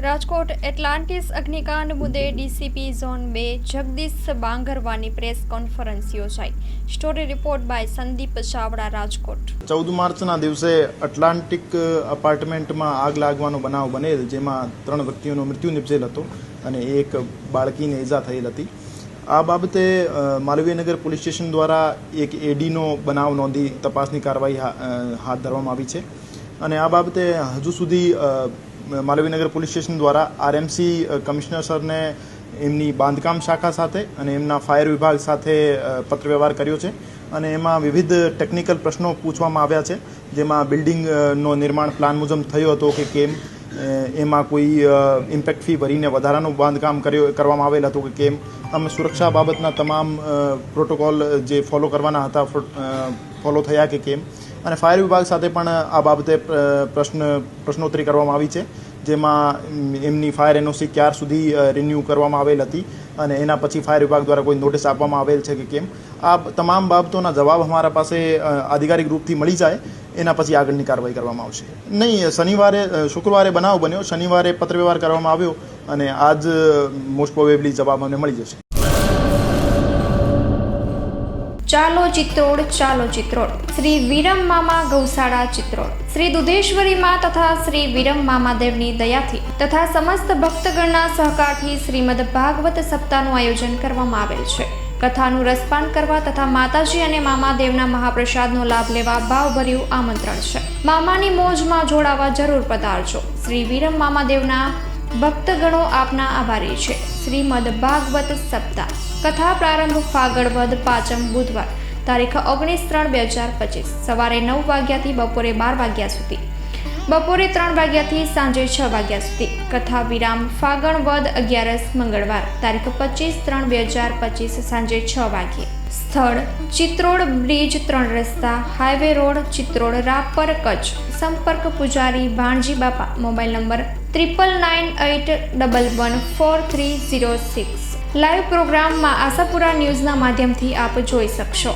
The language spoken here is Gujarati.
રાજકોટ એટલાન્ટિસ અગ્નિકાંડ મુદ્દે ડીસીપી ઝોન 2 જગદીશ બાંગરવાની પ્રેસ કોન્ફરન્સ યોજાઈ. Story report by Sandeep Chavda, Rajkot. 14 માર્ચના દિવસે એટલાન્ટિક અપાર્ટમેન્ટમાં આગ લાગવાનો બનાવ બનેલ, જેમાં 3 વ્યક્તિઓનો મૃત્યુ નિપજેલ હતો અને એક બાળકીને ઈજા થયેલ હતી. આ બાબતે માલવીયનગર પોલીસ સ્ટેશન દ્વારા એક એડીનો બનાવ નોંધી તપાસની કાર્યવાહી હાથ ધરવામાં આવી છે અને આ બાબતે હજુ સુધી માલવીયનગર પોલીસ સ્ટેશન દ્વારા આરએમસી કમિશનર સરને એમની બાંધકામ શાખા સાથે અને એમના ફાયર વિભાગ સાથે પત્રવ્યવહાર કર્યો છે અને એમાં વિવિધ ટેકનિકલ પ્રશ્નો પૂછવામાં આવ્યા છે, જેમાં બિલ્ડિંગનો નિર્માણ પ્લાન મુજબ થયો હતો કે કેમ, એમાં કોઈ ઇમ્પેક્ટ ફી ભરીને વધારાનું બાંધકામ કરવામાં આવેલ હતું કે કેમ, અમે સુરક્ષા બાબતના તમામ પ્રોટોકોલ જે ફોલો કરવાના હતા ફોલો થયા કે કેમ, અને ફાયર વિભાગ સાથે પણ આ બાબતે પ્રશ્નોત્તરી કરવામાં આવી છે, જેમાં એમની ફાયર એનઓસી ક્યાર સુધી રિન્યૂ કરવામાં આવેલ હતી અને એના પછી ફાયર વિભાગ દ્વારા કોઈ નોટિસ આપવામાં આવેલ છે કે કેમ. આ તમામ બાબતોના જવાબ અમારા પાસે આધિકારિક રૂપથી મળી જાય એના પછી આગળની કાર્યવાહી કરવામાં આવશે. નહીં, શુક્રવારે બનાવ બન્યો, શનિવારે પત્રવ્યવહાર કરવામાં આવ્યો અને આજ મોસ્ટ પ્રોબેબલી જવાબ અમને મળી જશે. ચાલો ચિત્રોડ, ચાલો ચિત્રોડ. શ્રી વિરમ મામા ગૌશાળા ચિત્રોડ. શ્રી દુધેશ્વરી માં તથા શ્રી વિરમ મામાદેવની દયાથી તથા સમસ્ત ભક્તગણના સહકારથી શ્રીમદ ભાગવત સપ્તાહનું આયોજન કરવામાં આવેલ છે. કથાનું રસપાન કરવા તથા માતાજી અને મામાદેવના મહાપ્રસાદનો લાભ લેવા ભાવભર્યું આમંત્રણ છે. મામાની મોજમાં જોડાવા જરૂર પધારજો. શ્રી વિરમ મામાદેવના ભક્તગણો આપના આભારી છે. શ્રીમદ ભાગવત સપ્તાહ. કથા પ્રારંભ ફાગણ વદ 5મ બુધવાર તારીખ 19/3/2025 સવારે 9 વાગ્યાથી બપોરે 12 વાગ્યા સુધી, બપોરે 3 વાગ્યાથી સાંજે 6 વાગ્યા સુધી. કથા વિરામ ફાગણ વદ 11 મંગળવાર તારીખ 25/3/2025 સાંજે 6 વાગ્યે. સ્થળ ચિત્રોડ બ્રિજ 3 રસ્તા, હાઈવે રોડ, ચિત્રોડ, રાપર, કચ્છ. સંપર્ક પૂજારી ભાણજી બાપા. Mobile number 9998114306. લાઈવ પ્રોગ્રામમાં આશાપુરા ન્યૂઝના માધ્યમથી આપ જોઈ શકશો.